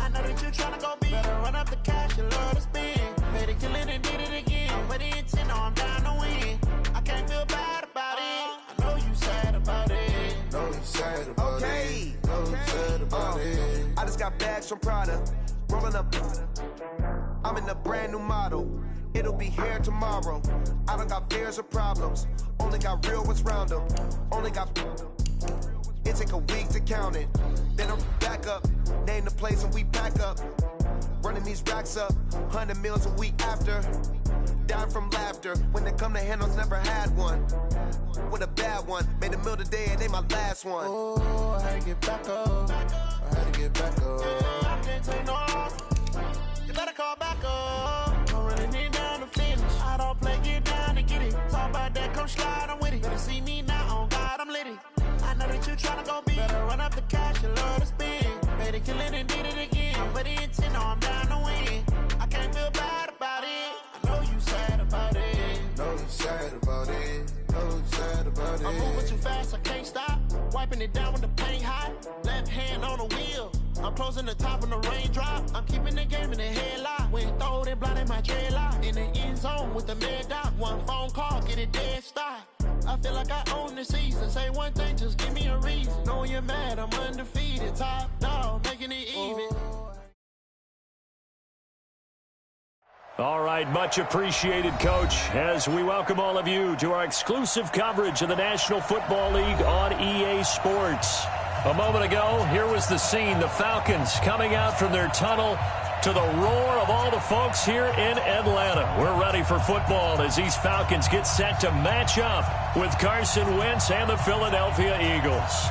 I know that you tryna go big. Better run up the cash, you love to spend. Made it, kill it, and did it again. I'm with the intent, no, I'm down to win. I can't feel bad about it. I know you sad about it. Know you sad about it. Know you sad about it. I just got bags from Prada. Rolling up. I'm in a brand new model. It'll be here tomorrow. I don't got fears or problems. Only got real ones round them. Only got. It take a week to count it. Then I'm back up. Name the place and we pack up. Running these racks up. 100 meals a week after. Dying from laughter. When they come to handles, never had one. With a bad one. Made a meal today and they my last one. Oh, I had to get back up. I had to get back up. Yeah, I can't take no off. You better call back up. I'm running it down to finish. I don't play, get down to get it. Talk about that, come slide, I'm with it. Better see me now, on God, I'm litty. I know that you tryna go big. Better run up the cash, you love to spend. Made it, kill it, and did it again. I'm with the intent, no, I'm down to win. I can't feel bad about it. I know you sad about it. Know you sad about it. Know you sad about it. I'm moving too fast, I can't stop. Wiping it down with the paint hot. Left hand on the wheel. I'm closing the top on the raindrop. I'm keeping the game in the headlock. When throwed and blinded my dreadlock. In the end zone with the mad dot. One phone call, get it dead stop. I feel like I own the season. Say one thing, just give me a reason. Knowing you're mad, I'm undefeated. Top dog, making it even. All right, much appreciated, Coach, as we welcome all of you to our exclusive coverage of the National Football League on EA Sports. A moment ago, here was the scene, the Falcons coming out from their tunnel to the roar of all the folks here in Atlanta. We're ready for football as these Falcons get set to match up with Carson Wentz and the Philadelphia Eagles.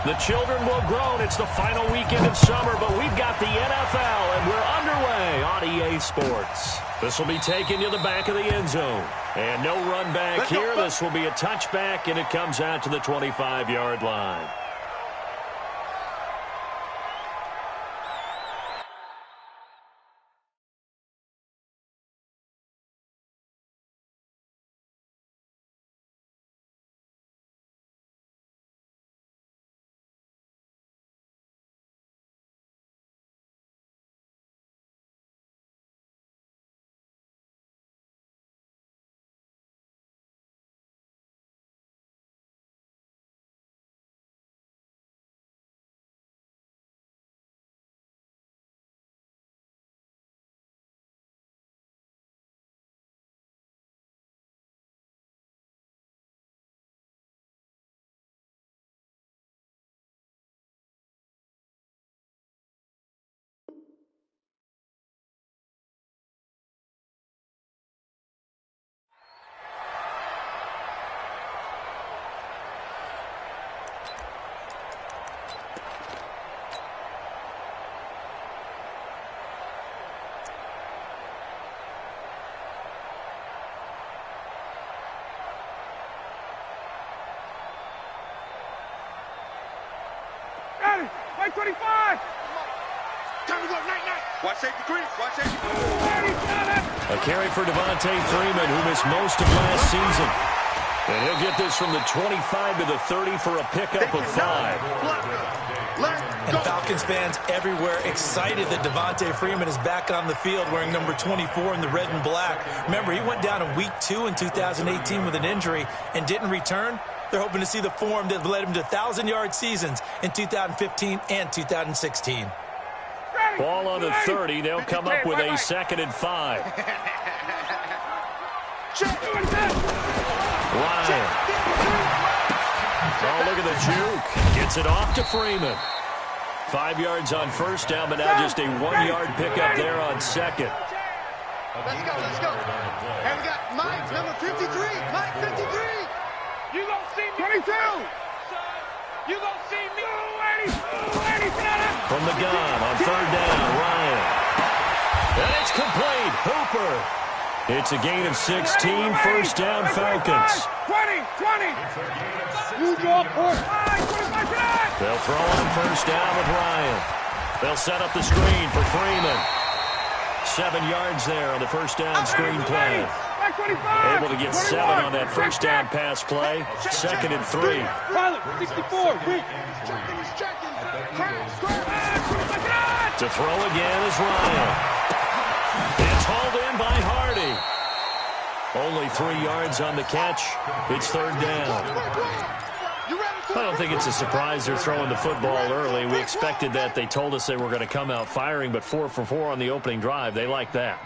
The children will groan. It's the final weekend of summer, but we've got the NFL, and we're underway on EA Sports. This will be taken to the back of the end zone. And no run back here. This will be a touchback, and it comes out to the 25-yard line. White 25! Time to go, night. Watch safety green, watch safety green. A carry for Devontae Freeman, who missed most of last season. And he'll get this from the 25 to the 30 for a pickup of 5. And Falcons fans everywhere excited that Devontae Freeman is back on the field wearing number 24 in the red and black. Remember, he went down in week 2 in 2018 with an injury and didn't return. They're hoping to see the form that led him to 1,000-yard seasons in 2015 and 2016. Ball on the 30. They'll come up with a 2nd and 5. Ryan. Oh, look at the juke. Gets it off to Freeman. 5 yards on first down, but now just a 1-yard pickup there on 2nd. Let's go. And we got Mike, number 53. Mike, 53. You gonna see me? 22. You gonna see me? 280. From the gun on 3rd down, Ryan. And it's complete. Hooper. It's a gain of 16. First down, Falcons. 20. You drop for 25. They'll throw on 1st down with Ryan. They'll set up the screen for Freeman. 7 yards there on the first down screen play. Able to get 7 on that first down pass play. 2nd and 3. 64. To throw again is Ryan. It's hauled in by Hardy. Only 3 yards on the catch. It's 3rd down. I don't think it's a surprise they're throwing the football early. We expected that. They told us they were going to come out firing, but 4 for 4 on the opening drive. They like that.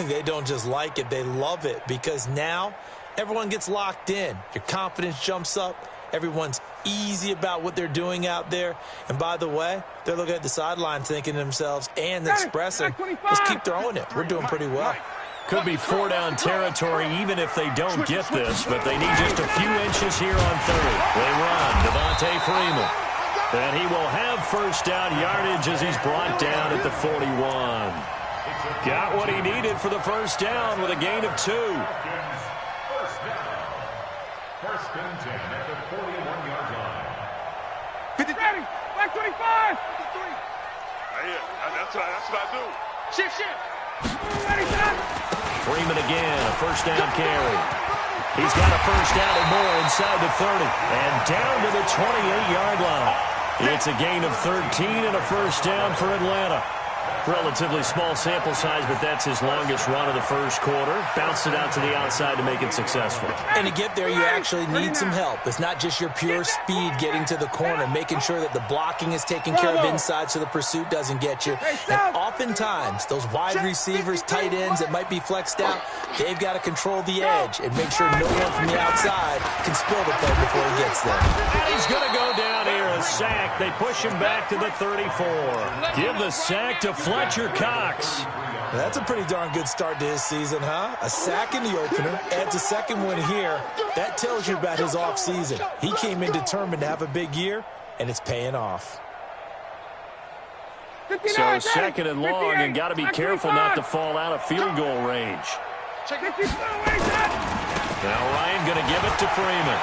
They don't just like it. They love it because now everyone gets locked in. Your confidence jumps up. Everyone's easy about what they're doing out there. And by the way, they're looking at the sideline thinking to themselves and expressing, let's keep throwing it. We're doing pretty well. Could be 4-down territory even if they don't get this, but they need just a few inches here on 3rd. They run. Devontae Freeman. And he will have first down yardage as he's brought down at the 41. Got what he needed for the first down with a gain of 2. First and 10 at the 41-yard line. 50, back 25. 53. That's what I do. Shift. Freeman again, a first down carry. He's got a first down and more inside the 30. And down to the 28-yard line. It's a gain of 13 and a first down for Atlanta. Relatively small sample size, but that's his longest run of the first quarter. Bounced it out to the outside to make it successful. And to get there, you actually need some help. It's not just your pure speed getting to the corner, making sure that the blocking is taken care of inside so the pursuit doesn't get you. And oftentimes, those wide receivers, tight ends that might be flexed out, they've got to control the edge and make sure no one from the outside can spill the play before he gets there. And he's going to go down here, a sack. They push him back to the 34. Give the sack to Fletcher Cox. That's a pretty darn good start to his season, huh? A sack in the opener, adds a second one here. That tells you about his offseason. He came in determined to have a big year, and it's paying off. So 2nd and long, and got to be careful not to fall out of field goal range. Now Ryan going to give it to Freeman.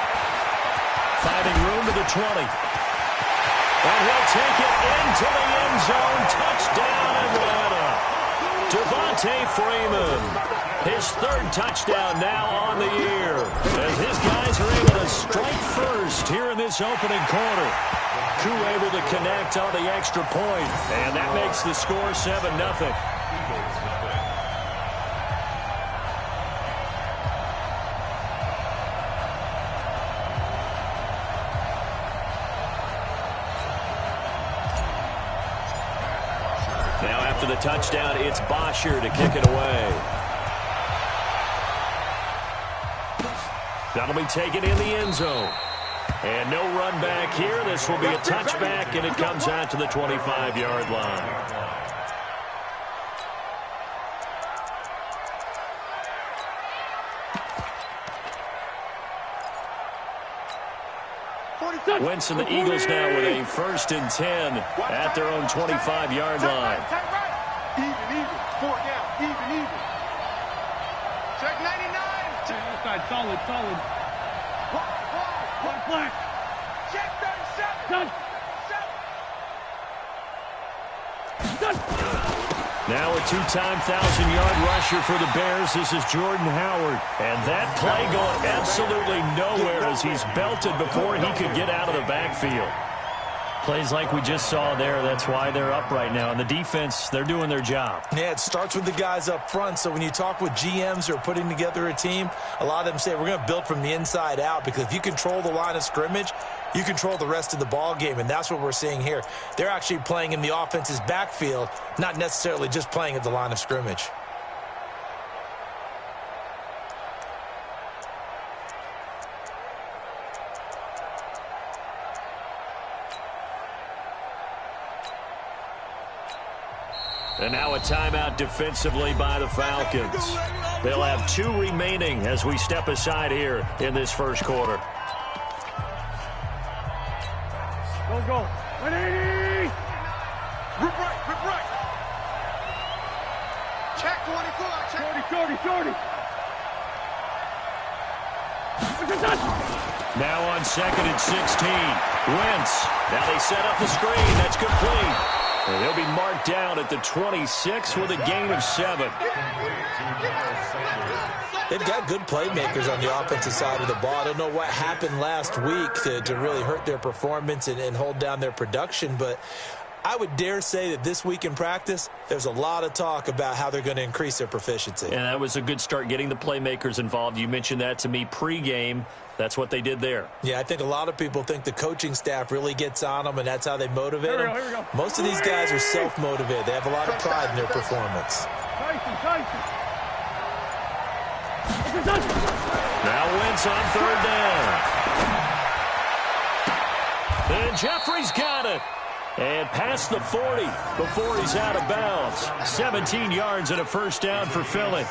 Finding room to the 20. And he'll take it into the end zone. Touchdown, Atlanta. Devontae Freeman. His 3rd touchdown now on the year. As his guys are able to strike first here in this opening quarter. Koo able to connect on the extra point. And that makes the score 7-0. Now after the touchdown, it's Bosher to kick it away. That'll be taken in the end zone. And no run back here. This will be a touchback, and it comes out to the 25-yard line. Wentz and the Eagles now with a 1st and 10 at their own 25-yard line. Even. 4 down. Even. Check 99. Solid. Black. Check 37. Done. Now a 2-time 1,000-yard rusher for the Bears. This is Jordan Howard. And that play going absolutely nowhere as he's belted before he could get out of the backfield. Plays like we just saw there. That's why they're up right now. And the defense, they're doing their job. Yeah, it starts with the guys up front. So when you talk with GMs who are putting together a team, a lot of them say we're going to build from the inside out, because if you control the line of scrimmage, you control the rest of the ball game, and that's what we're seeing here. They're actually playing in the offense's backfield, not necessarily just playing at the line of scrimmage. And now a timeout defensively by the Falcons. They'll have 2 remaining as we step aside here in this first quarter. Go. 180. Rip right. Check 24. Check. Shorty. Now on 2nd and 16. Wentz. Now they set up the screen. That's complete. And he'll be marked down at the 26 with a gain of 7. They've got good playmakers on the offensive side of the ball. I don't know what happened last week to really hurt their performance and hold down their production, but I would dare say that this week in practice, there's a lot of talk about how they're going to increase their proficiency. And that was a good start, getting the playmakers involved. You mentioned that to me pregame. That's what they did there. Yeah, I think a lot of people think the coaching staff really gets on them, and that's how they motivate them. Most of these guys are self-motivated. They have a lot of pride in their performance. Now Wentz on 3rd down. And Jeffrey's got it. And past the 40 before he's out of bounds. 17 yards and a first down for Philly.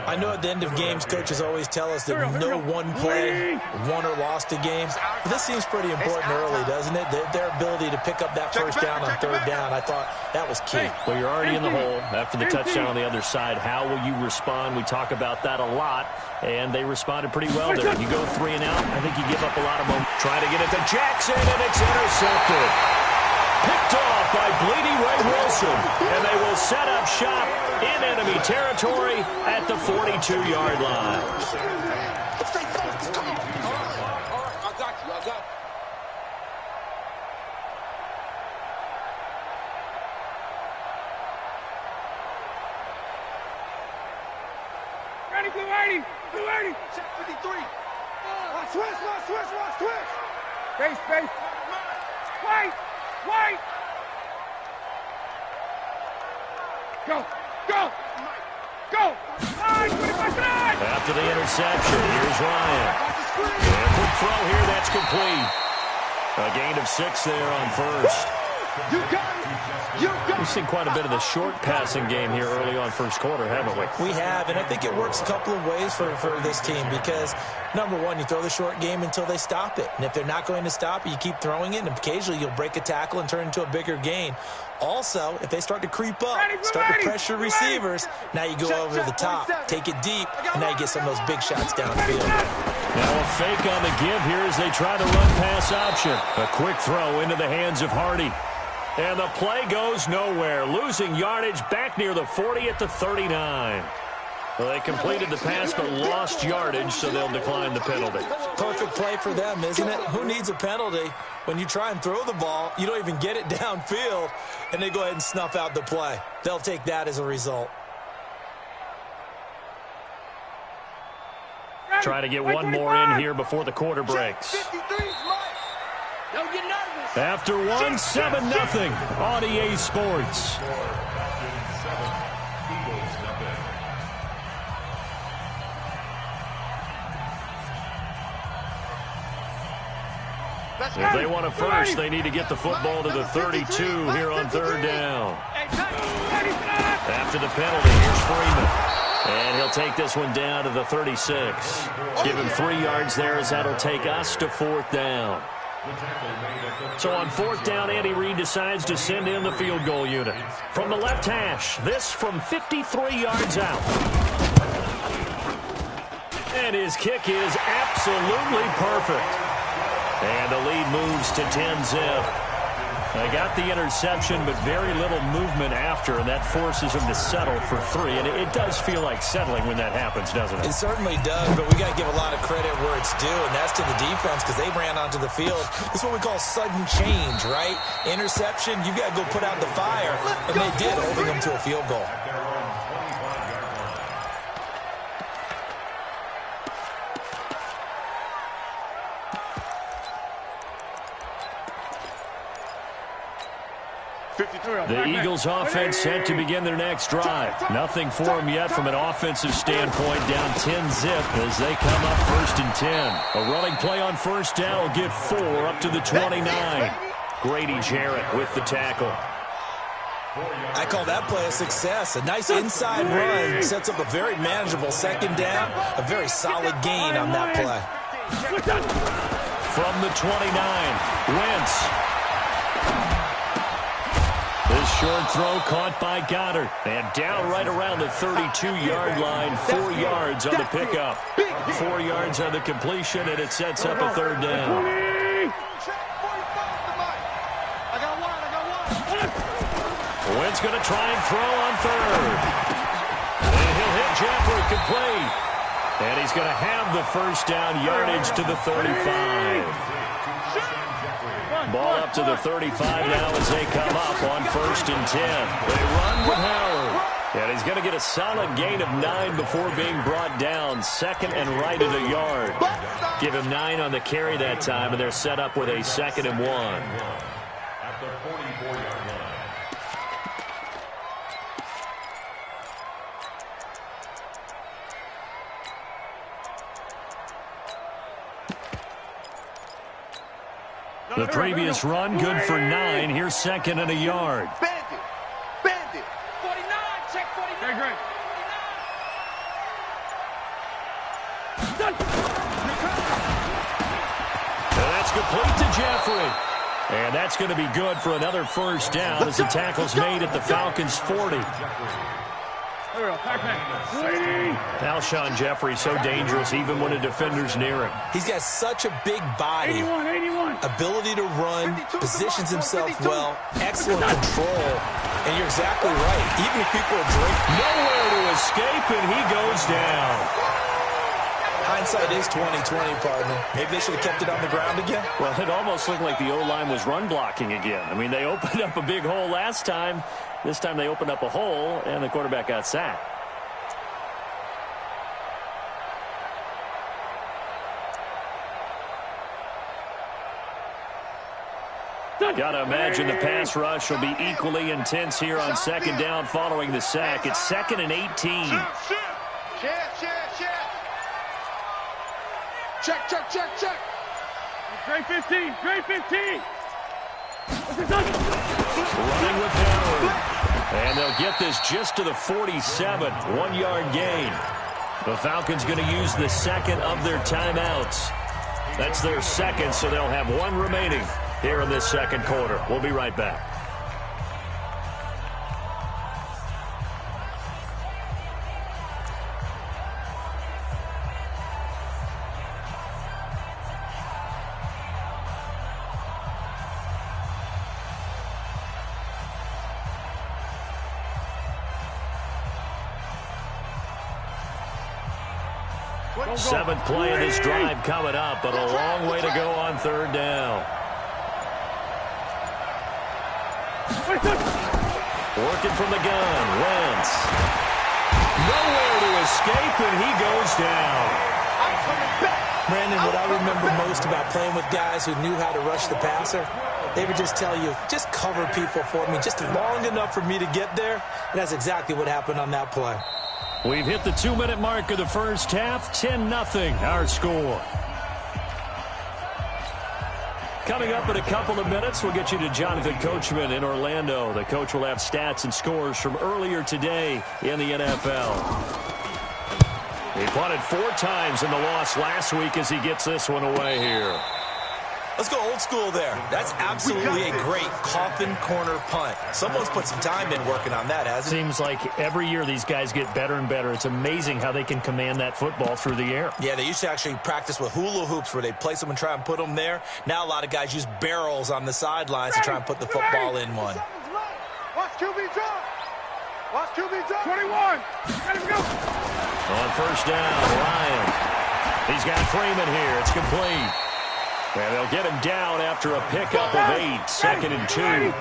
I know at the end of games, coaches always tell us that no one play won or lost a game. But this seems pretty important early, doesn't it? Their ability to pick up that first down on 3rd down, I thought that was key. Well, you're already in the hole after the touchdown on the other side. How will you respond? We talk about that a lot, and they responded pretty well there. You go 3 and out, I think you give up a lot of momentum. Try to get it to Jackson, and it's intercepted. Picked off by Bleedy Ray Wilson, and they will set up shop in enemy territory at the 42-yard line. Stay focused. Come on. All right. I got you. Ready, Blue 80. Check 53. Switch. Space. Wait. Go. After the interception, here's Ryan. And a quick throw here, that's complete. A gain of 6 there on first. You got it. We've seen quite a bit of the short passing game here early on first quarter, haven't we? We have, and I think it works a couple of ways for this team because, number one, you throw the short game until they stop it. And if they're not going to stop it, you keep throwing it, and occasionally you'll break a tackle and turn into a bigger gain. Also, if they start to creep up, start to pressure receivers, now you go over the top, take it deep, and now you get some of those big shots downfield. Now a fake on the give here as they try to run pass option. A quick throw into the hands of Hardy. And the play goes nowhere. Losing yardage back near the 40 at the 39. Well, they completed the pass but lost yardage, so they'll decline the penalty. Perfect play for them, isn't it? Who needs a penalty when you try and throw the ball, you don't even get it downfield, and they go ahead and snuff out the play. They'll take that as a result. Try to get one more in here before the quarter breaks. After one, 7-0 on EA Sports. If they want a first, they need to get the football to the 32 here on 3rd down. After the penalty, here's Freeman. And he'll take this one down to the 36. Give him 3 yards there as that'll take us to 4th down. So on 4th down, Andy Reid decides to send in the field goal unit. From the left hash, this from 53 yards out. And his kick is absolutely perfect. And the lead moves to 10-zip. They got the interception, but very little movement after, and that forces them to settle for 3. And it does feel like settling when that happens, doesn't it? It certainly does, but we got to give a lot of credit where it's due, and that's to the defense because they ran onto the field. This is what we call sudden change, right? Interception, you got to go put out the fire, and they did, holding them to a field goal. The Eagles offense set to begin their next drive. Nothing for them yet from an offensive standpoint, down 10-zip as they come up 1st and 10. A running play on 1st down will get 4 up to the 29. Grady Jarrett with the tackle. I call that play a success. A nice inside run sets up a very manageable 2nd down. A very solid gain on that play. From the 29, Wentz. This short throw caught by Goddard. And down right around the 32-yard line. 4 yards on the pickup. 4 yards on the completion, and it sets up a 3rd down. He's going to try and throw on third. And he'll hit Jeffrey complete. And he's going to have the first down, yardage to the 35. Ball up to the 35 now as they come up on 1st and 10. They run with Howard. And he's going to get a solid gain of 9 before being brought down. Second and right at a yard. Give him 9 on the carry that time, and they're set up with a 2nd and 1. At the 44-yard line. The previous run, good for 9. Here's 2nd and a yard. Bandit. 49, check 49. Great. And that's complete to Jeffrey. And that's going to be good for another first down as the tackle's made at the Falcons' 40. Alshon Jeffrey so dangerous even when a defender's near him. He's got such a big body. 81. Ability to run, positions himself well, excellent control. And you're exactly right. Even if people are drinking. Nowhere to escape, and he goes down. Hindsight is 20/20, partner. Maybe they should have kept it on the ground again. Well, it almost looked like the O-line was run blocking again. I mean, they opened up a big hole last time. This time they opened up a hole, and the quarterback got sacked. Got to imagine the pass rush will be equally intense here on 2nd down following the sack. It's 2nd and 18. Check. Great 15. Running with Howard. And they'll get this just to the 47. 1-yard gain. The Falcons going to use the 2nd of their timeouts. That's their 2nd, so they'll have 1 remaining here in this 2nd quarter. We'll be right back. Seventh play of this drive coming up, but a long way to go on 3rd down. Working from the gun, Wentz. Nowhere to escape, and he goes down. Brandon, what I remember most about playing with guys who knew how to rush the passer, they would just tell you, just cover people for me, just long enough for me to get there. And that's exactly what happened on that play. We've hit the 2-minute mark of the first half. 10-0 our score. Coming up in a couple of minutes, we'll get you to Jonathan Coachman in Orlando. The coach will have stats and scores from earlier today in the NFL. He punted 4 times in the loss last week as he gets this one away here. Let's go old school there. That's absolutely a great coffin corner punt. Someone's put some time in working on that, hasn't it? Seems like every year these guys get better and better. It's amazing how they can command that football through the air. Yeah, they used to actually practice with hula hoops where they place them and try and put them there. Now a lot of guys use barrels on the sidelines to try and put the football in one. Watch QB drop. 21. Let him go. On 1st down, Ryan. He's got Freeman here. It's complete. And they'll get him down after a pickup of 8, 2nd and 2.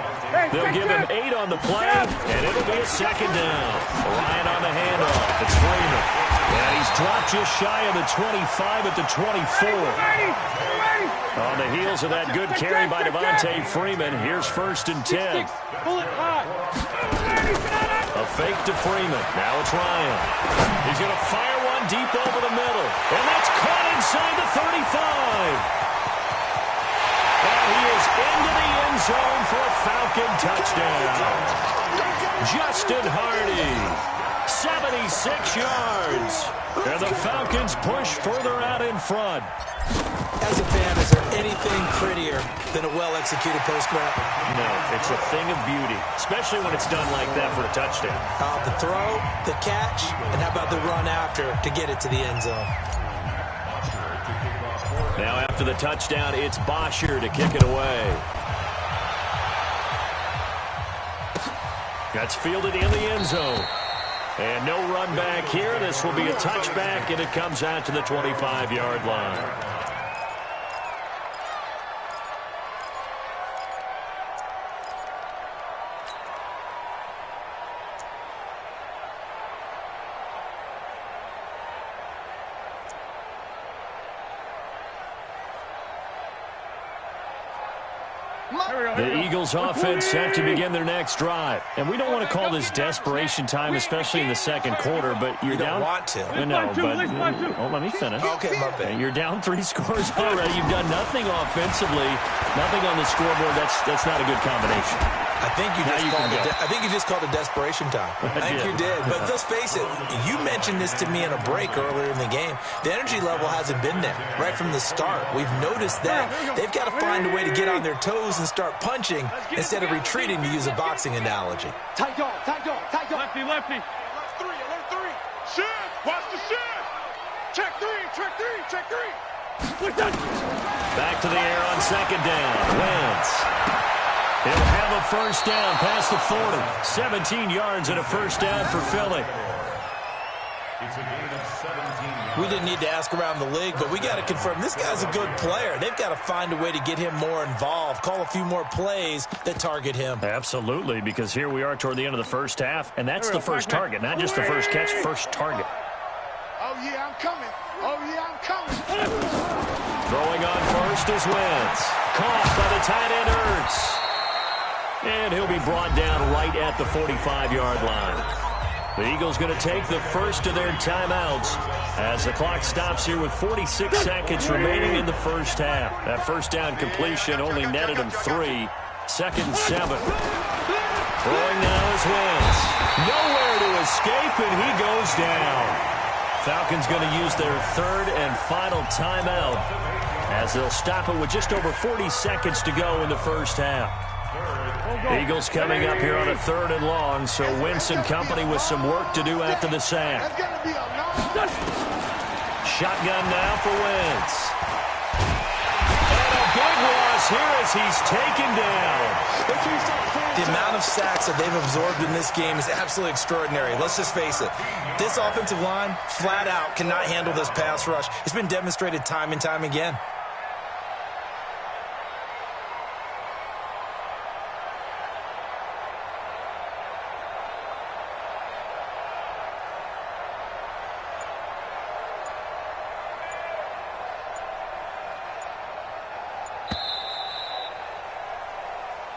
They'll give him 8 on the play, and it'll be a 2nd down. Ryan on the handoff. It's Freeman. And he's dropped just shy of the 25 at the 24. On the heels of that good carry by Devontae Freeman, here's 1st and 10. A fake to Freeman. Now it's Ryan. He's going to fire one deep over the middle. And that's caught inside the 35. And he is into the end zone for a Falcon touchdown. Justin Hardy, 76 yards. And the Falcons push further out in front. As a fan, is there anything prettier than a well-executed post grab? No, it's a thing of beauty, especially when it's done like that for a touchdown. The throw, the catch, and how about the run after to get it to the end zone? Now after the touchdown, it's Bosher to kick it away. That's fielded in the end zone. And no run back here. This will be a touchback, and it comes out to the 25-yard line. The Eagles offense set to begin their next drive. And we don't want to call this desperation time, especially in the second quarter, but you're down. You don't want to. No, but let me finish. Okay, my bad. You're down 3 scores already. You've done nothing offensively, nothing on the scoreboard. That's not a good combination. I think you just called it desperation time. I think you did. But let's face it, you mentioned this to me in a break earlier in the game. The energy level hasn't been there right from the start. We've noticed that. They've got to find a way to get on their toes and start punching instead of retreating, to use a boxing analogy. Tight dog. Lefty. Alert three. Shift. Watch the shift. Check three. Back to the air on second down. Wentz. He'll have a first down past the 40. 17 yards and a first down for Philly. It's a gain of 17. We didn't need to ask around the league, but we got to confirm this guy's a good player. They've got to find a way to get him more involved, call a few more plays that target him. Absolutely, because here we are toward the end of the first half, and that's the first target, not just the first catch, first target. Oh, yeah, I'm coming. Throwing on first is Wentz. Caught by the tight end Ertz. And he'll be brought down right at the 45-yard line. The Eagles going to take the first of their timeouts as the clock stops here with 46 seconds remaining in the first half. That first down completion only netted him 3. 2nd and 7. Throwing now is Wentz. Nowhere to escape, and he goes down. Falcons going to use their 3rd and final timeout as they'll stop it with just over 40 seconds to go in the first half. Eagles coming up here on a 3rd and long, so Wentz and company with some work to do after the sack. Shotgun now for Wentz. And a big loss here as he's taken down. The amount of sacks that they've absorbed in this game is absolutely extraordinary. Let's just face it. This offensive line, flat out, cannot handle this pass rush. It's been demonstrated time and time again.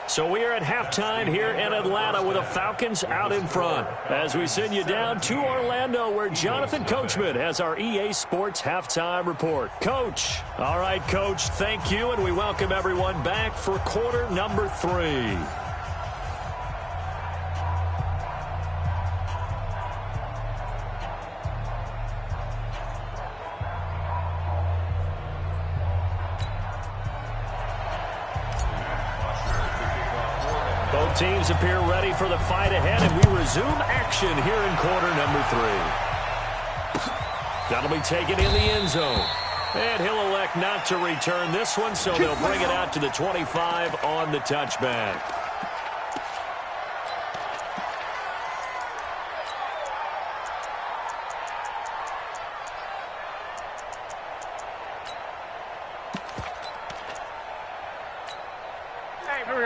So we are at halftime here in Atlanta with the Falcons out in front as we send you down to Orlando where Jonathan Coachman has our EA Sports halftime report. Coach. All right, Coach, thank you, and we welcome everyone back for quarter number 3. Both teams appear ready for the fight ahead, and we resume action here in quarter number 3. That'll be taken in the end zone. And he'll elect not to return this one, so they'll bring it out to the 25 on the touchback.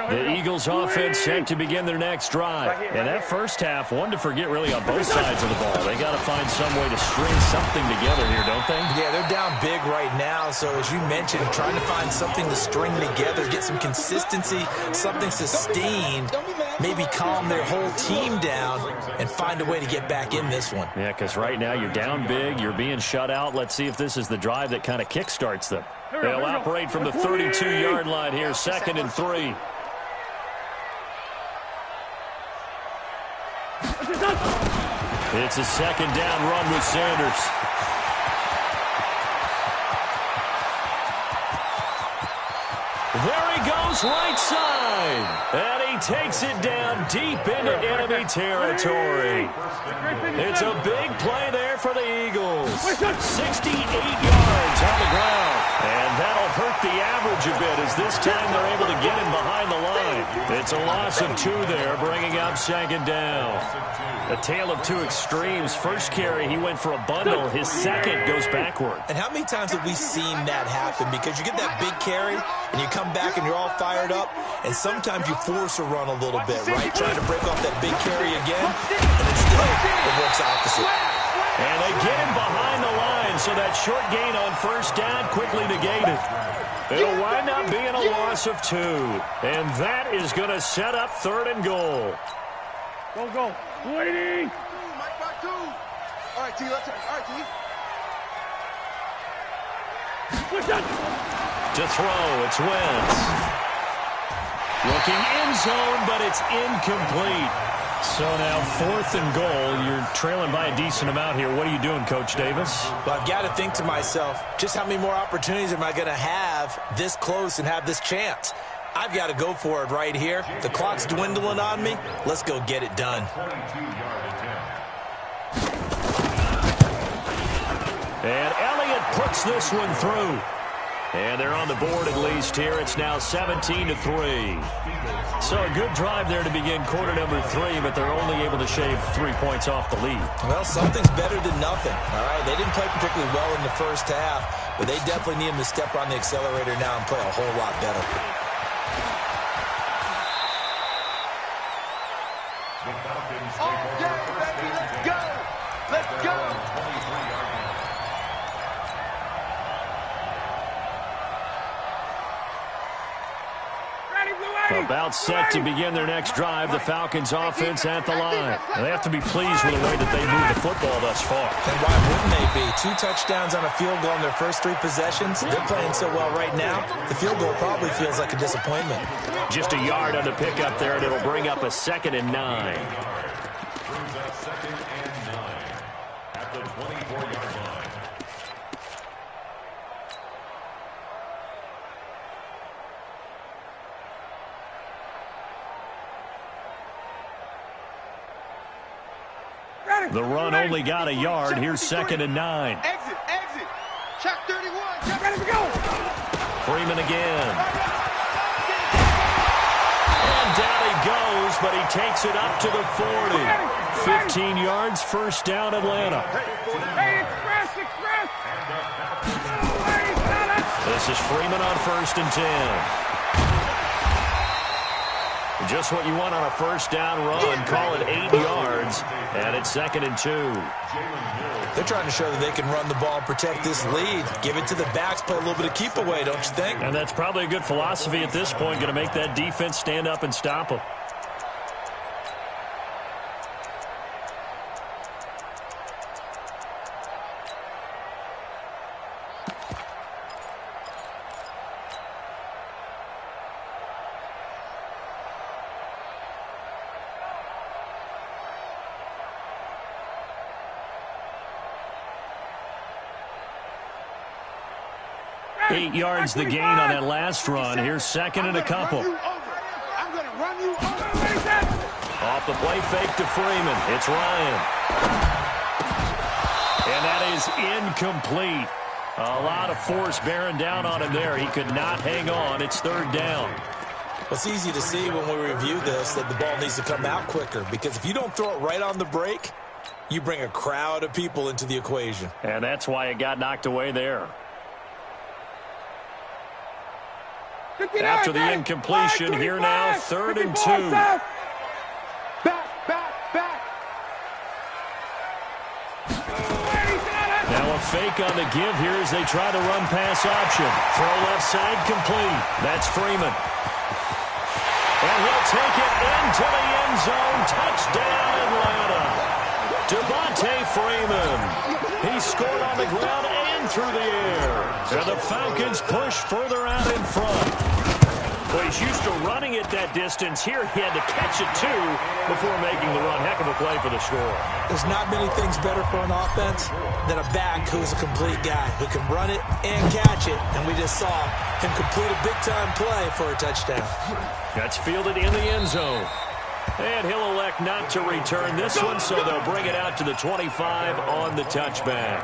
The Eagles offense set to begin their next drive. And that first half, one to forget really on both sides of the ball. They got to find some way to string something together here, don't they? Yeah, they're down big right now. So as you mentioned, trying to find something to string together, get some consistency, something sustained, maybe calm their whole team down and find a way to get back in this one. Yeah, because right now you're down big, you're being shut out. Let's see if this is the drive that kind of kickstarts them. They'll operate from the 32-yard line here, 2nd and 3. It's a 2nd down run with Sanders. There he goes. goes right side. And he takes it down deep into enemy territory. It's a big play there for the Eagles. 68 yards on the ground. And that'll hurt the average a bit as this time they're able to get him behind the line. It's a loss of 2 there, bringing up second down. A tale of two extremes. First carry, he went for a bundle. His second goes backward. And how many times have we seen that happen? Because you get that big carry, and you come back and you're all fired up, and sometimes you force a run a little bit, right? Trying to break off that big carry again, and instead it works opposite. And they get him behind the line, so that short gain on first down quickly negated. It'll wind up being a loss of 2. And that is going to set up 3rd and goal. Go. Waiting. Mike back 2. All right, T, let's go. All right, T. To throw, it's Wentz. Looking end zone, but it's incomplete. So now 4th and goal. You're trailing by a decent amount here. What are you doing, Coach Davis? Well, I've got to think to myself, just how many more opportunities am I going to have this close and have this chance? I've got to go for it right here. The clock's dwindling on me. Let's go get it done. And Elliott puts this one through. And they're on the board at least here. It's now 17-3. So a good drive there to begin quarter number 3, but they're only able to shave 3 points off the lead. Well, something's better than nothing. All right, they didn't play particularly well in the first half, but they definitely need them to step on the accelerator now and play a whole lot better. Let's go. About set to begin their next drive, the Falcons offense at the line. They have to be pleased with the way that they moved the football thus far. And why wouldn't they be? 2 touchdowns on a field goal in their first 3 possessions. They're playing so well right now, the field goal probably feels like a disappointment. Just a yard on the pickup there, and it'll bring up a 2nd and 9. Brings up 2nd and 9 at the 24-yard line. The run only got a yard. Here's 2nd and 9. Exit. Check 31. Check, ready to go. Freeman again. And down he goes, but he takes it up to the 40. 15 yards, first down, Atlanta. Hey, express. This is Freeman on 1st and 10. Just what you want on a first down run. Call it 8 yards, and it's 2nd and 2. They're trying to show that they can run the ball and protect this lead. Give it to the backs, play a little bit of keep away, don't you think? And that's probably a good philosophy at this point, going to make that defense stand up and stop them. Eight yards the gain on that last run. Here's 2nd and a couple. I'm going to run you over. Off the play fake to Freeman. It's Ryan. And that is incomplete. A lot of force bearing down on him there. He could not hang on. It's 3rd down. Well, it's easy to see when we review this that the ball needs to come out quicker, because if you don't throw it right on the break, you bring a crowd of people into the equation. And that's why it got knocked away there. After the incompletion, here now, 3rd and 2. Back. Now a fake on the give here as they try to run pass option. Throw left side complete. That's Freeman. And he'll take it into the end zone. Touchdown, Atlanta. Devontae Freeman. He scored on the ground and through the air. And the Falcons push further out in front. Well, he's used to running it that distance. Here he had to catch it, too, before making the run. Heck of a play for the score. There's not many things better for an offense than a back who's a complete guy, who can run it and catch it. And we just saw him complete a big-time play for a touchdown. That's fielded in the end zone. And he'll elect not to return this one, so they'll bring it out to the 25 on the touchback.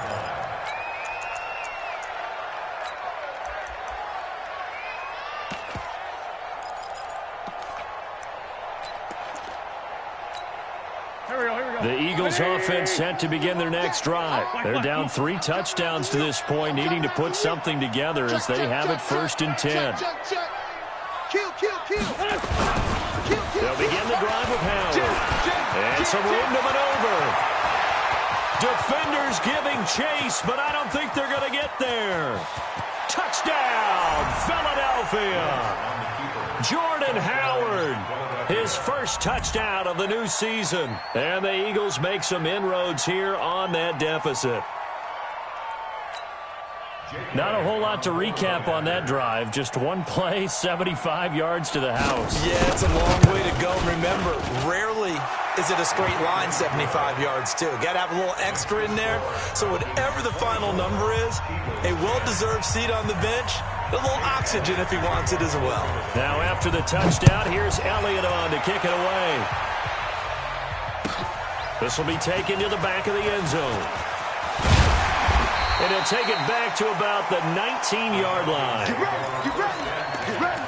The Eagles offense set to begin their next drive. They're down 3 touchdowns to this point, needing to put something together as they have it 1st and 10. They'll begin the drive with Howard. And some room to maneuver. Defenders giving chase, but I don't think they're going to get there. Touchdown, Philadelphia. Jordan Howard, his first touchdown of the new season. And the Eagles make some inroads here on that deficit. Not a whole lot to recap on that drive. Just one play, 75 yards to the house. Yeah, it's a long way to go. Remember, rarely is it a straight line 75 yards, too. Got to have a little extra in there. So whatever the final number is, a well-deserved seat on the bench, a little oxygen if he wants it as well. Now after the touchdown, here's Elliott on to kick it away. This will be taken to the back of the end zone. And he'll take it back to about the 19-yard line. Get ready, get ready, get ready.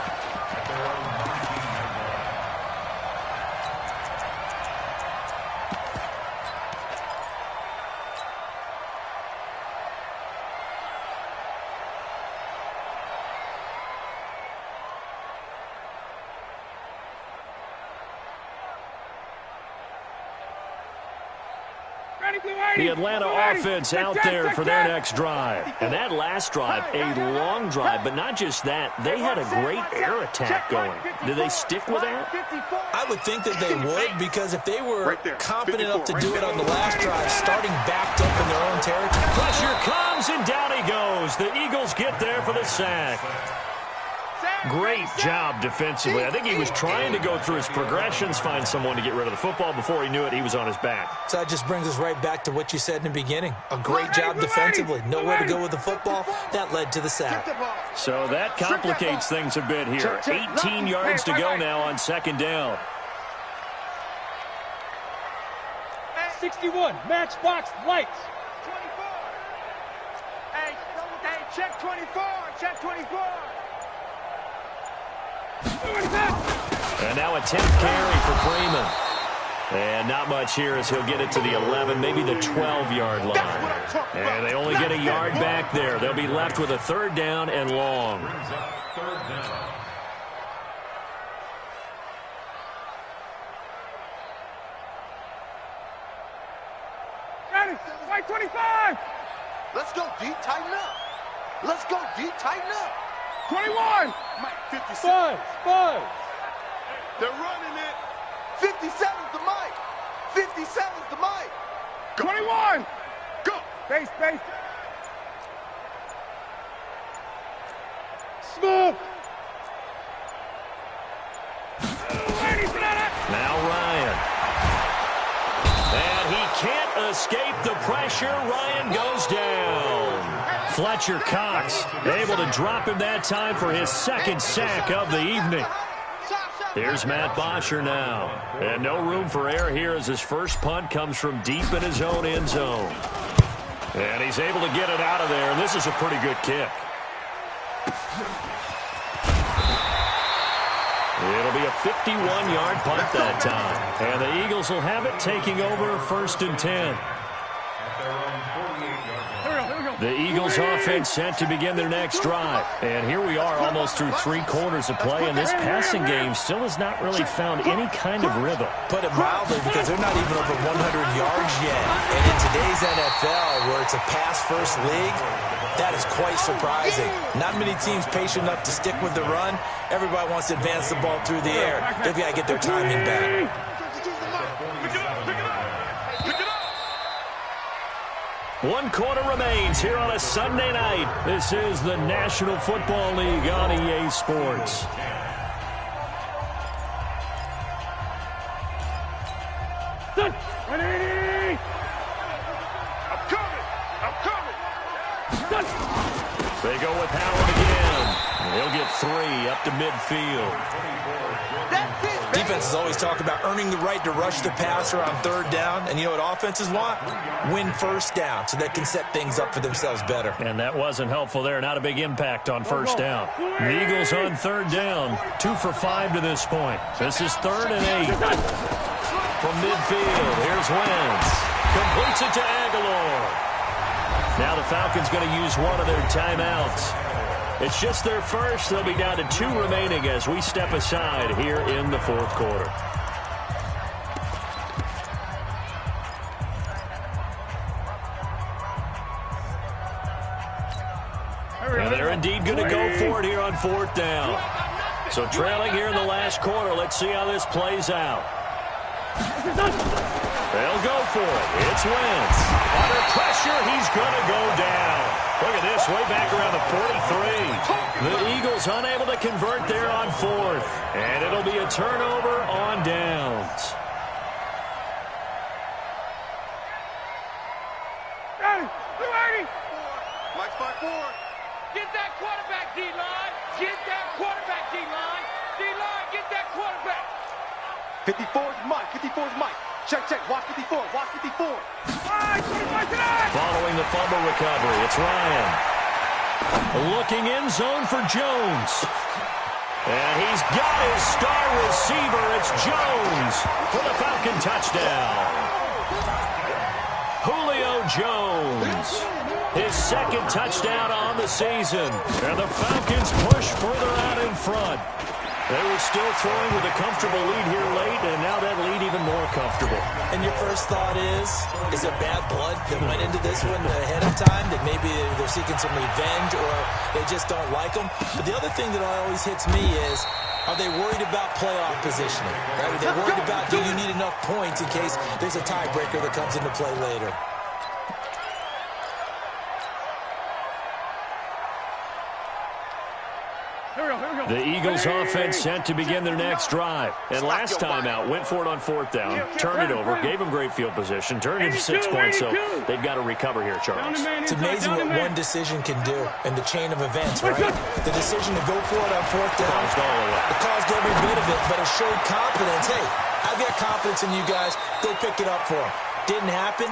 The Atlanta offense out there for their next drive. And that last drive, a long drive, but not just that. They had a great air attack going. Do they stick with that? I would think that they would, because if they were confident enough to do it on the last drive, starting backed up in their own territory. Pressure comes, and down he goes. The Eagles get there for the sack. Great job defensively. I think he was trying to go through his progressions, find someone to get rid of the football. Before he knew it, he was on his back. So that just brings us right back to what you said in the beginning. A great job defensively. Nowhere to go with the football. That led to the sack. So that complicates things a bit here. 18 yards to go now on 2nd down. 61, matchbox lights. 24. Hey, check 24, check 24. And now a 10th carry for Freeman. And not much here as he'll get it to the 11, maybe the 12-yard line. And they only get a yard back there. They'll be left with a 3rd down and long. Ready, white 25. Let's go, D, tighten up. Let's go, D, tighten up. 21. Mike, 57. Buzz. They're running it. 57's the Mike. 57's the Mike. 21. Go. Base. Smooth. Now Ryan. And he can't escape the pressure. Ryan goes down. Fletcher Cox able to drop him that time for his 2nd sack of the evening. Here's Matt Bosher now. And no room for error here as his first punt comes from deep in his own end zone. And he's able to get it out of there, and this is a pretty good kick. It'll be a 51-yard punt that time. And the Eagles will have it, taking over 1st and 10. The Eagles offense set to begin their next drive. And here we are almost through 3 quarters of play, and this passing game still has not really found any kind of rhythm. Put it mildly, because they're not even over 100 yards yet. And in today's NFL, where it's a pass-first league, that is quite surprising. Not many teams patient enough to stick with the run. Everybody wants to advance the ball through the air. They've got to get their timing back. One quarter remains here on a Sunday night. This is the National Football League on EA Sports. They go with Howard again. He'll get 3 up to midfield. Defenses always talk about earning the right to rush the passer on 3rd down. And you know what offenses want? Win 1st down so they can set things up for themselves better. And that wasn't helpful there. Not a big impact on 1st down. The Eagles on 3rd down. 2 for 5 to this point. This is 3rd and 8. From midfield, here's Wentz. Completes it to Aguilar. Now the Falcons going to use one of their timeouts. It's just their first. They'll be down to 2 remaining as we step aside here in the 4th quarter. And they're indeed going to go for it here on 4th down. So trailing here in the last quarter. Let's see how this plays out. They'll go for it. It's Wentz. Under pressure, he's going to go down. Look at this, way back around the 43. The Eagles unable to convert there on 4th. And it'll be a turnover on downs. Mike's 5-4. Get that quarterback, D-line. Get that quarterback, D-line. D-line, get that quarterback. 54's Mike. 54's Mike. Check, check. Watch 54. Watch 54. Following the fumble recovery, it's Ryan. Looking in zone for Jones. And he's got his star receiver. It's Jones for the Falcon touchdown. Julio Jones. His 2nd touchdown on the season. And the Falcons push further out in front. They were still throwing with a comfortable lead here late, and now that lead even more comfortable. And your first thought is there bad blood that went into this one ahead of time, that maybe they're seeking some revenge or they just don't like them? But the other thing that always hits me is, are they worried about playoff positioning? Right? Are they worried about, do you need enough points in case there's a tiebreaker that comes into play later? The Eagles offense set to begin their next drive. And last time out, went for it on 4th down, turned it over, gave them great field position, turned it to 6 points, so they've got to recover here, Charles. It's amazing what one decision can do in the chain of events, right? The decision to go for it on 4th down, it caused every bit of it, but it showed confidence. Hey, I've got confidence in you guys. Go pick it up for them. Didn't happen.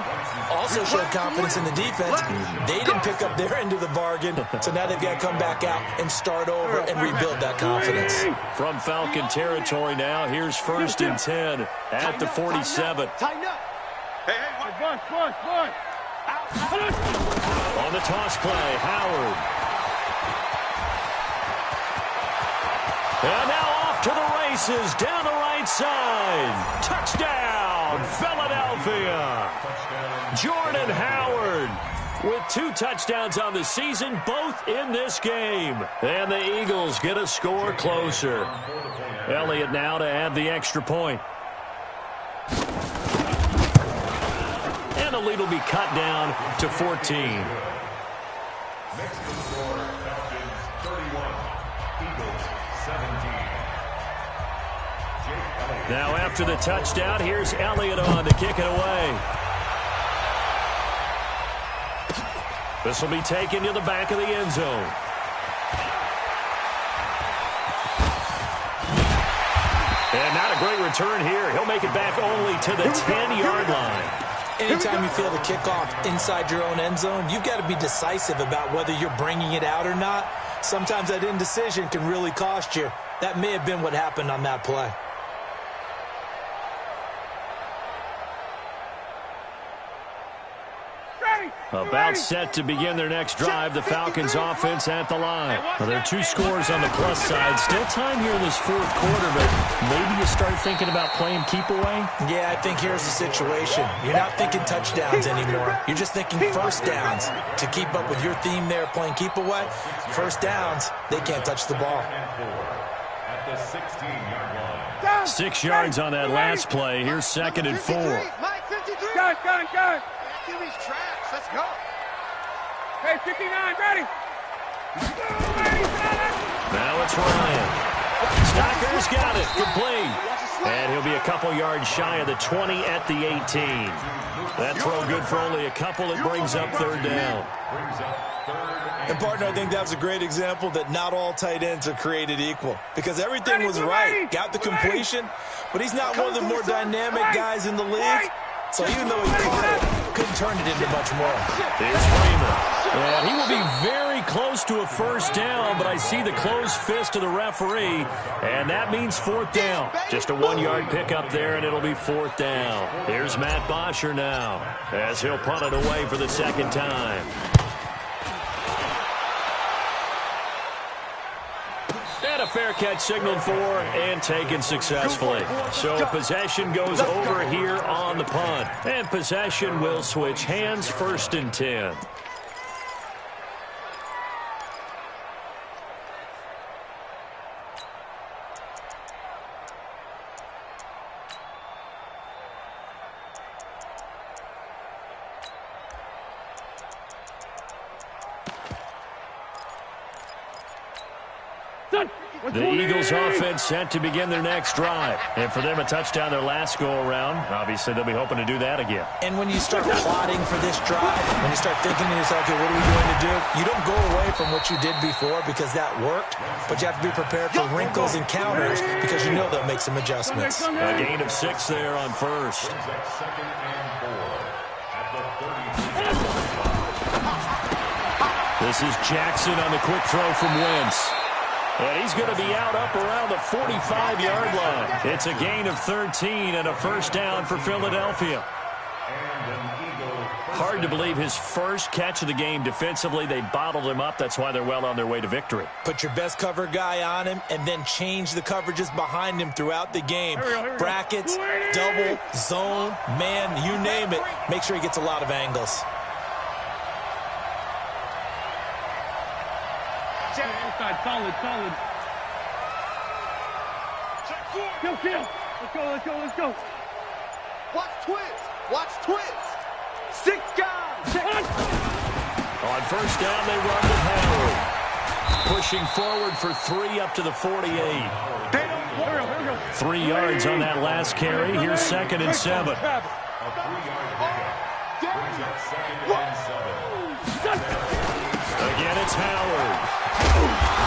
Also showed confidence in the defense. They didn't pick up their end of the bargain, so now they've got to come back out and start over and rebuild that confidence. From Falcon territory now, here's 1st and 10 at the 47. Tighten up. Hey, one. On the toss play, Howard. And now off to the races, down the right side. Touchdown, Philadelphia. Jordan Howard with 2 touchdowns on the season, both in this game. And the Eagles get a score closer. Elliott now to add the extra point. And the lead will be cut down to 14. Next to score, Falcons 31, Eagles 17. Now after the touchdown, here's Elliott on to kick it away. This will be taken to the back of the end zone. And not a great return here. He'll make it back only to the 10-yard line. Anytime you feel the kickoff inside your own end zone, you've got to be decisive about whether you're bringing it out or not. Sometimes that indecision can really cost you. That may have been what happened on that play. About set to begin their next drive, the Falcons offense at the line. Well, there are 2 scores on the plus side. Still time here in this 4th quarter, but maybe you start thinking about playing keep away? Yeah, I think here's the situation. You're not thinking touchdowns anymore. You're just thinking 1st downs. To keep up with your theme there, playing keep away, 1st downs, they can't touch the ball. At the 16-yard line. 6 yards on that last play. Here's 2nd and 4. Mike, 53. Go. Give these tracks. Let's go. Hey, 59, ready. Now it's Ryan. Stocker's got it. Complete. And he'll be a couple yards shy of the 20 at the 18. That throw good for only a couple. It brings up 3rd down. And, partner, I think that was a great example that not all tight ends are created equal. Because everything was right. Got the completion, but he's not one of the more dynamic guys in the league. So even though he caught it, couldn't turn it into much more. Here's Freeman. And he will be very close to a first down, but I see the closed fist of the referee, and that means fourth down. Just a 1-yard pickup there, and it'll be fourth down. Here's Matt Bosher now, as he'll punt it away for the second time. And a fair catch signaled for and taken successfully. So possession goes over here on the punt. And possession will switch hands, 1st and 10. The Eagles offense set to begin their next drive. And for them, a touchdown their last go-around. Obviously, they'll be hoping to do that again. And when you start plotting for this drive, when you start thinking to yourself, okay, what are we going to do? You don't go away from what you did before because that worked, but you have to be prepared for wrinkles and counters because you know they'll make some adjustments. A gain of 6 there on first. This is Jackson on the quick throw from Wentz. And he's going to be out up around the 45-yard line. It's a gain of 13 and a first down for Philadelphia. Hard to believe his first catch of the game defensively. They bottled him up. That's why they're well on their way to victory. Put your best cover guy on him and then change the coverages behind him throughout the game. Brackets, double, zone, man, you name it. Make sure he gets a lot of angles. Solid. Let's go. Watch twins. 6 guys. On first down, they run with Howard. Pushing forward for 3 up to the 48. 3 yards on that last carry. Here's 2nd and 7. Again, it's Howard.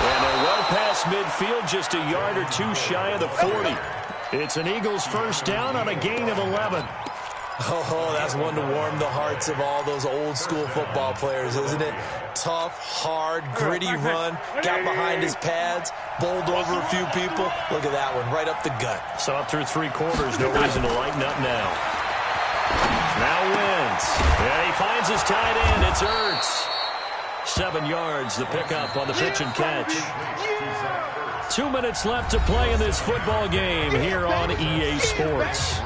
And they're well past midfield, just a yard or 2 shy of the 40. It's an Eagles first down on a gain of 11. Oh, that's one to warm the hearts of all those old-school football players, isn't it? Tough, hard, gritty run, got behind his pads, bowled over a few people. Look at that one, right up the gut. Saw it through 3 quarters, no reason to lighten up now. Now Wentz. Yeah, he finds his tight end, it's Ertz. 7 yards, the pickup on the pitch and catch. 2 minutes left to play in this football game here on EA Sports.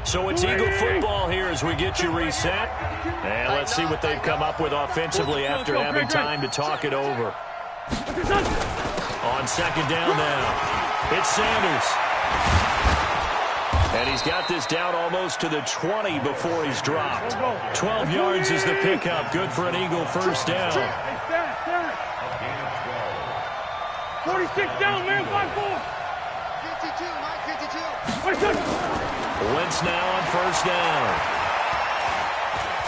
So it's Eagle football here as we get you reset. And let's see what they've come up with offensively after having time to talk it over. On second down now, it's Sanders. And he's got this down almost to the 20 before he's dropped. 12 yards is the pickup. Good for an Eagle first down. 46 down, man, 5-4. 52, Mike, 52. Wentz now on first down.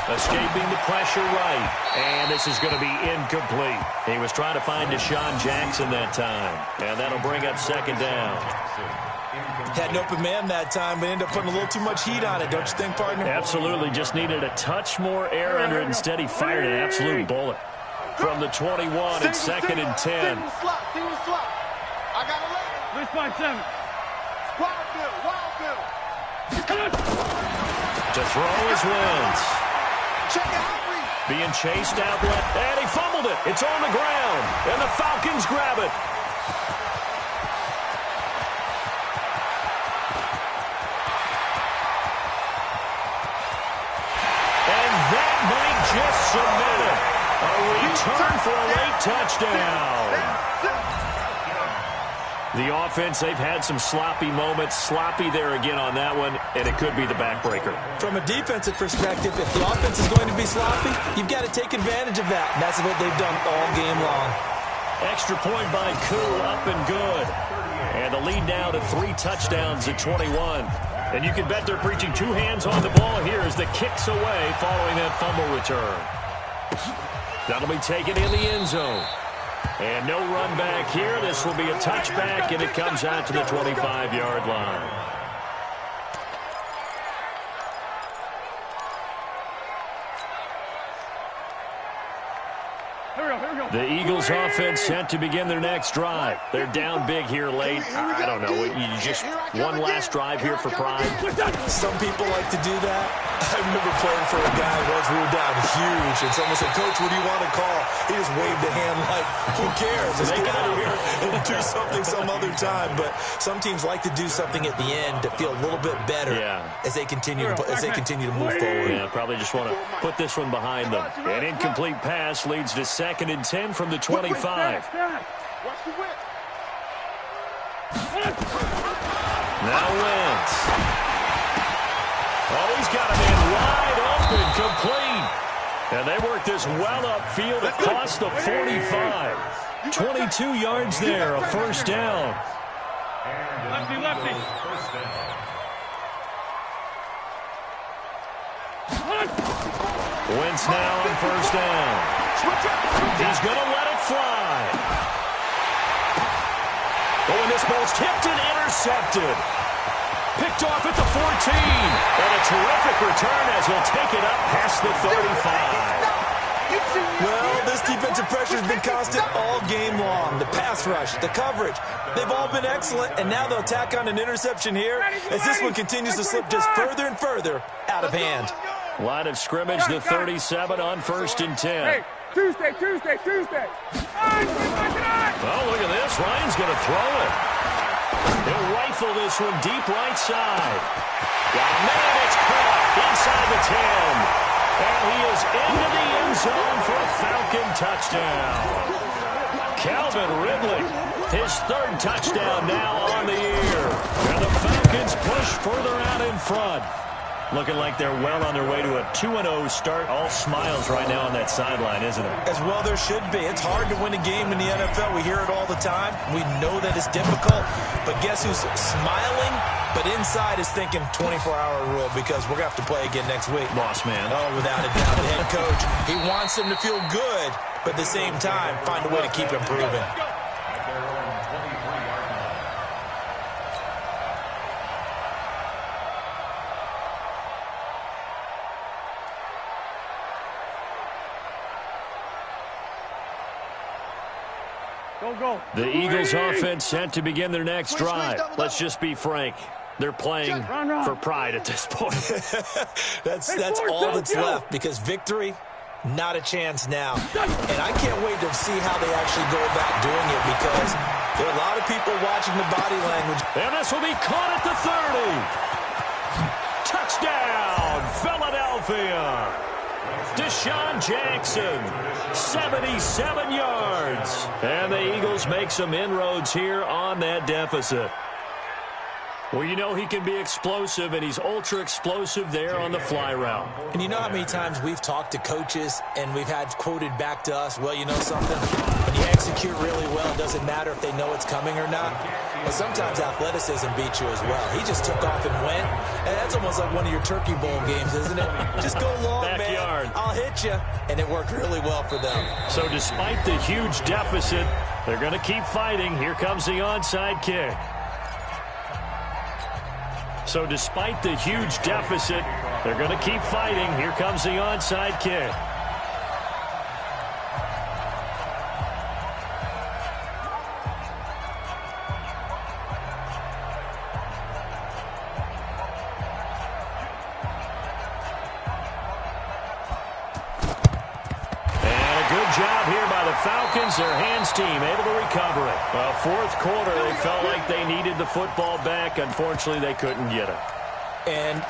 Escaping the pressure right. And this is going to be incomplete. He was trying to find Deshaun Jackson that time. And that'll bring up second down. Had an open man that time, but ended up putting a little too much heat on it, don't you think, partner? Absolutely. Just needed a touch more air under it. Instead, he fired an absolute bullet. From the 21, it's second and 10. I got 11. Let's find 7. Wild Bill. To throw is Wentz. Check out Reed. Being chased outlet, and he fumbled it. It's on the ground, and the Falcons grab it. And that might just cement it. A return for a late touchdown. The offense, they've had some sloppy moments. Sloppy there again on that one, and it could be the backbreaker. From a defensive perspective, if the offense is going to be sloppy, you've got to take advantage of that. And that's what they've done all game long. Extra point by Koo, up and good. And the lead now to 3 touchdowns at 21. And you can bet they're preaching 2 hands on the ball here as the kick's away following that fumble return. That'll be taken in the end zone. And no run back here. This will be a touchback, and it comes out to the 25-yard line. The Eagles offense set to begin their next drive. They're down big here late. I don't know. You just one last drive here for pride. Some people like to do that. I remember playing for a guy once we were down huge, and someone said, "Coach, what do you want to call?" He just waved a hand like, who cares? Just get out of here and do something some other time. But some teams like to do something at the end to feel a little bit better as they continue to move forward. Yeah, probably just want to put this one behind them. An incomplete pass leads to 2nd and 10 from the 25. Now Wentz. Oh, he's got a man wide open, complete. And they work this well upfield across the 45. 22 yards there, a first down. Lefty. Wentz now on first down. He's going to let it fly. Oh, and this ball's tipped and intercepted. Picked off at the 14. And a terrific return as he'll take it up past the 35. Well, this defensive pressure has been constant all game long. The pass rush, the coverage, they've all been excellent, and now they'll tack on an interception here as this one continues to slip just further and further out of hand. Line of scrimmage, the 37 on 1st and 10. Hey, Tuesday. Oh, look at this. Ryan's going to throw it. He'll rifle this one deep right side. Got a man, it's caught inside the 10. And he is into the end zone for a Falcon touchdown. Calvin Ridley, his 3rd touchdown now on the year. And the Falcons push further out in front. Looking like they're well on their way to a 2-0 start. All smiles right now on that sideline, isn't it? As well there should be. It's hard to win a game in the NFL. We hear it all the time. We know that it's difficult. But guess who's smiling? But inside is thinking 24-hour rule because we're going to have to play again next week. Boss man. Oh, without a doubt. The head coach, he wants them to feel good, but at the same time, find a way to keep improving. The Eagles offense set to begin their next drive. Let's just be frank. They're playing for pride at this point. That's all that's left because victory, not a chance now. And I can't wait to see how they actually go about doing it because there are a lot of people watching the body language. And this will be caught at the 30. Touchdown, Philadelphia. Deshaun Jackson, 77 yards. And the Eagles make some inroads here on that deficit. Well, you know he can be explosive, and he's ultra-explosive there on the fly route. And you know how many times we've talked to coaches, and we've had quoted back to us, well, you know something? When you execute really well, it doesn't matter if they know it's coming or not. But sometimes athleticism beats you as well. He just took off and went, and that's almost like one of your Turkey Bowl games, isn't it? Just go long, Backyard. man. I'll hit you. And it worked really well for them. So despite the huge deficit, they're going to keep fighting. Here comes the onside kick. So despite the huge deficit, they're going to keep fighting. Here comes the onside kick. Job here by the Falcons, their hands team able to recover it. Well, fourth quarter, they felt like they needed the football back. Unfortunately, they couldn't get it. And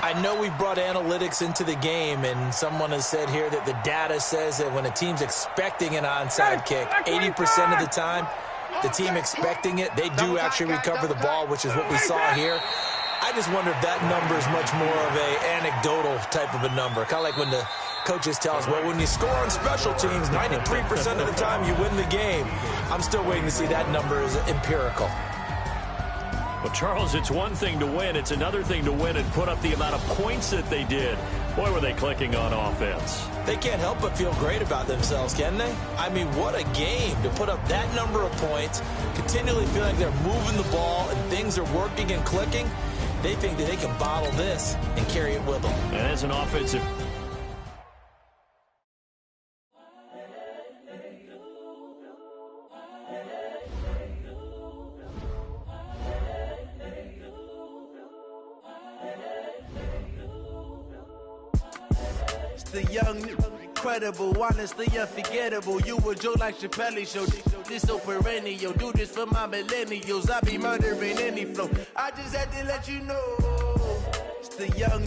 I know we brought analytics into the game, and someone has said here that the data says that when a team's expecting an onside kick, 80% of the time, the team expecting it, they do actually recover the ball, which is what we saw here. I just wonder if that number is much more of a anecdotal type of a number, kind of like when the Coaches tell us, well, when you score on special teams, 93% of the time you win the game. I'm still waiting to see that number is empirical. Well, Charles, it's one thing to win. It's another thing to win and put up the amount of points that they did. Boy, were they clicking on offense. They can't help but feel great about themselves, can they? I mean, what a game to put up that number of points, continually feeling like they're moving the ball and things are working and clicking. They think that they can bottle this and carry it with them. And as an offensive... The young, incredible, honestly unforgettable. You a Joe like Chappelle show. This so perennial. Do this for my millennials. I be murdering any flow. I just had to let you know. It's the young,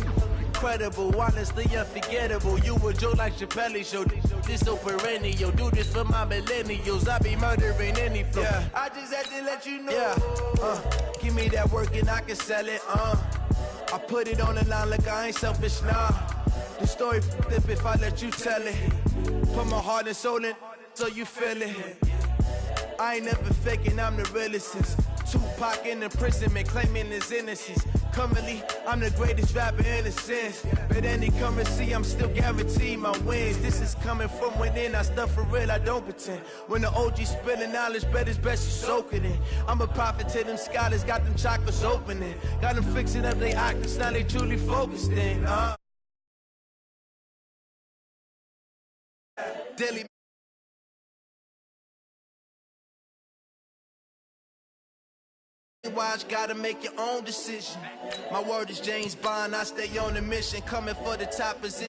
incredible, honestly unforgettable. You a Joe like Chappelle show. This so perennial. Do this for my millennials. I be murdering any flow. Yeah. I just had to let you know. Yeah. Give me that work and I can sell it. I put it on the line like I ain't selfish, nah. The story flip if I let you tell it. Put my heart and soul in so you feel it. I ain't never faking, I'm the realest since Tupac in imprisonment, claiming his innocence. Currently, I'm the greatest rapper in a sense. But any currency, I'm still guaranteed my wins. This is coming from within, I stuff for real, I don't pretend. When the OG spilling knowledge, bet it's best you soak it in. I'm a prophet to them scholars, got them chakras opening. Got them fixing up they octaves, now they truly focused in. Daily watch, gotta make your own decision. My word is James Bond, I stay on the mission, coming for the top position.